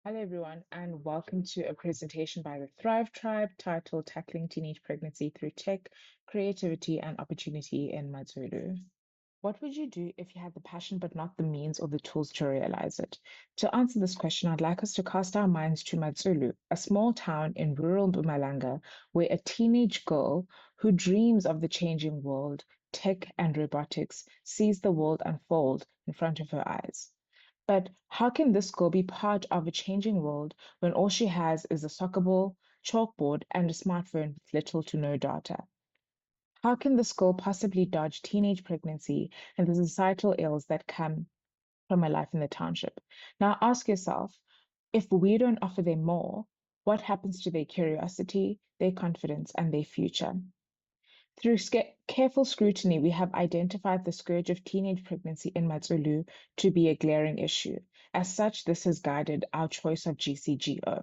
Hello, everyone, and welcome to a presentation by the Thrive Tribe titled Tackling Teenage Pregnancy Through Tech, Creativity, and Opportunity in Matsulu. What would you do if you had the passion but not the means or the tools to realize it? To answer this question, I'd like us to cast our minds to Matsulu, a small town in rural Mpumalanga, where a teenage girl who dreams of the changing world, tech, and robotics sees the world unfold in front of her eyes. But how can this girl be part of a changing world when all she has is a soccer ball, chalkboard, and a smartphone with little to no data? How can this girl possibly dodge teenage pregnancy and the societal ills that come from a life in the township? Now ask yourself, if we don't offer them more, what happens to their curiosity, their confidence, and their future? Through careful scrutiny, we have identified the scourge of teenage pregnancy in Matsulu to be a glaring issue. As such, this has guided our choice of GCGO.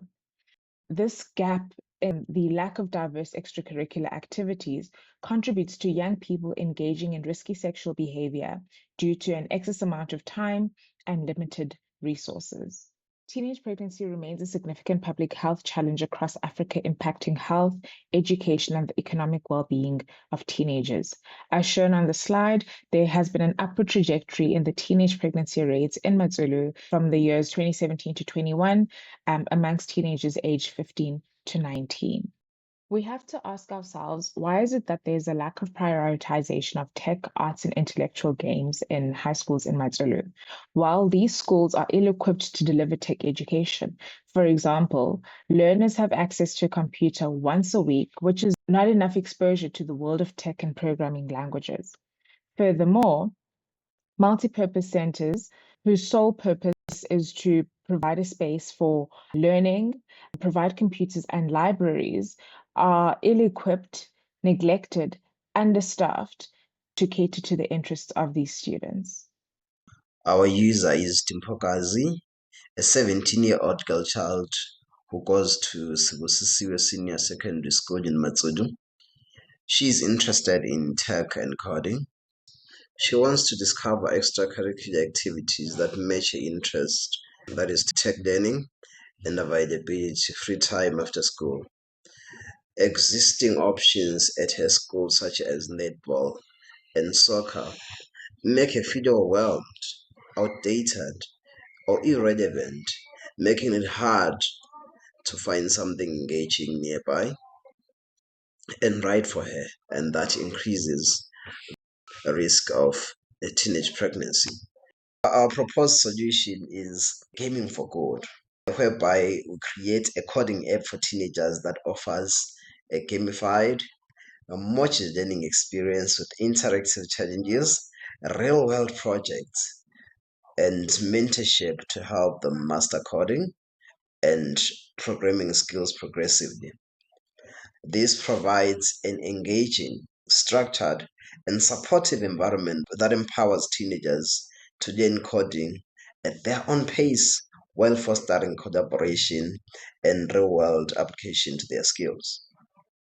This gap in the lack of diverse extracurricular activities contributes to young people engaging in risky sexual behavior due to an excess amount of time and limited resources. Teenage pregnancy remains a significant public health challenge across Africa, impacting health, education, and the economic well being of teenagers. As shown on the slide, there has been an upward trajectory in the teenage pregnancy rates in Matsulu from the years 2017 to 21 amongst teenagers aged 15 to 19. We have to ask ourselves, why is it that there's a lack of prioritization of tech, arts, and intellectual games in high schools in Matsulu? While these schools are ill-equipped to deliver tech education, for example, learners have access to a computer once a week, which is not enough exposure to the world of tech and programming languages. Furthermore, multipurpose centers whose sole purpose is to provide a space for learning, provide computers and libraries are ill equipped, neglected, understaffed to cater to the interests of these students. Our user is Timpokazi, a 17-year-old girl child who goes to Sibusisiwe Senior Secondary School in Matsudu. She is interested in tech and coding. She wants to discover extracurricular activities that match her interest, that is tech learning and availability, free time after school. Existing options at her school, such as netball and soccer, make her feel overwhelmed, outdated, or irrelevant, making it hard to find something engaging nearby and right for her, and that increases the risk of a teenage pregnancy. Our proposed solution is Gaming for Good, whereby we create a coding app for teenagers that offers a gamified, a modular learning experience with interactive challenges, real world projects, and mentorship to help them master coding and programming skills progressively. This provides an engaging, structured, and supportive environment that empowers teenagers to learn coding at their own pace while fostering collaboration and real world application to their skills.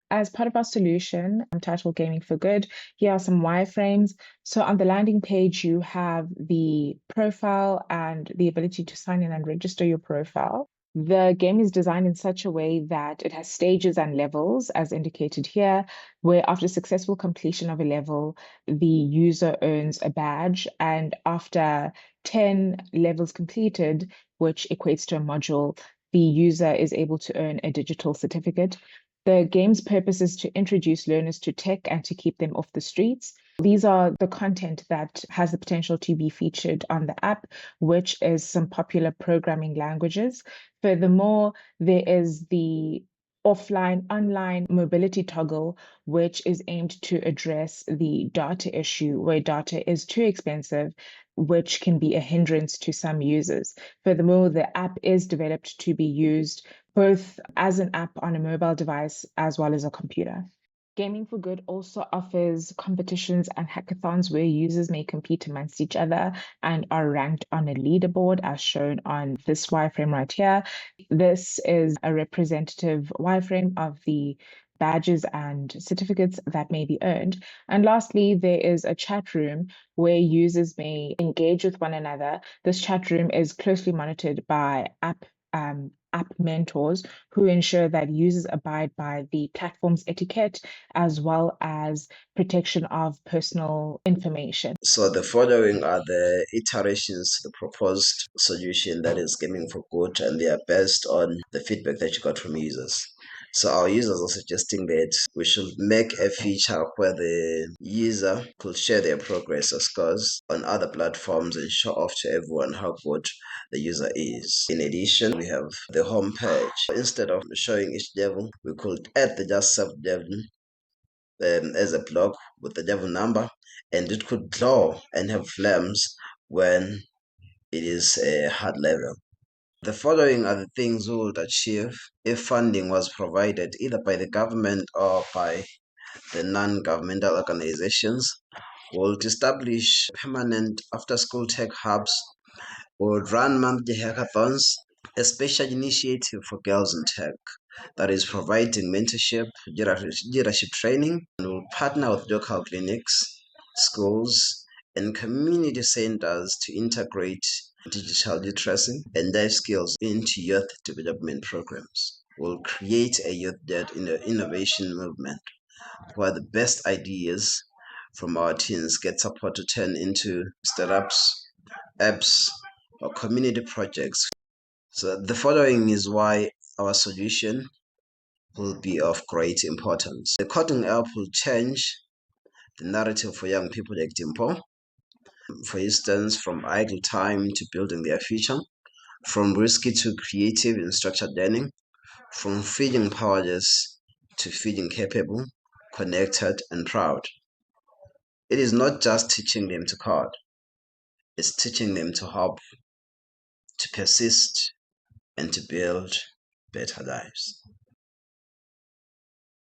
As part of our solution, titled Gaming for Good, here are some wireframes. So on the landing page, you have the profile and the ability to sign in and register your profile. The game is designed in such a way that it has stages and levels, as indicated here, where after successful completion of a level, the user earns a badge. And after 10 levels completed, which equates to a module, the user is able to earn a digital certificate. The game's purpose is to introduce learners to tech and to keep them off the streets. These are the content that has the potential to be featured on the app, which is some popular programming languages. Furthermore, there is the offline online mobility toggle, which is aimed to address the data issue where data is too expensive, which can be a hindrance to some users. Furthermore, the app is developed to be used both as an app on a mobile device as well as a computer. Gaming for Good also offers competitions and hackathons where users may compete amongst each other and are ranked on a leaderboard, as shown on this wireframe right here. This is a representative wireframe of the badges and certificates that may be earned. And lastly, there is a chat room where users may engage with one another. This chat room is closely monitored by app mentors who ensure that users abide by the platform's etiquette as well as protection of personal information. So the following are the iterations to the proposed solution that is Gaming for Good, and they are based on the feedback that you got from users. So our users are suggesting that we should make a feature where the user could share their progress or scores on other platforms and show off to everyone how good the user is. In addition, we have the home page. Instead of showing each level, we could add the just sub level as a block with the level number, and it could glow and have flames when it is a hard level. The following are the things we would achieve if funding was provided either by the government or by the non-governmental organizations. We'll establish permanent after-school tech hubs. We'll run monthly hackathons, a special initiative for girls in tech that is providing mentorship, leadership training, and will partner with local clinics, schools, and community centers to integrate digital literacy and life skills into youth development programs. We'll create a youth-led innovation movement where the best ideas from our teens get support to turn into startups, apps, or community projects. So the following is why our solution will be of great importance. The coding app will change the narrative for young people like Dimpo. For instance, from idle time to building their future, from risky to creative and structured learning, from feeling powerless to feeling capable, connected, and proud. It is not just teaching them to code, it's teaching them to hope, to persist, and to build better lives.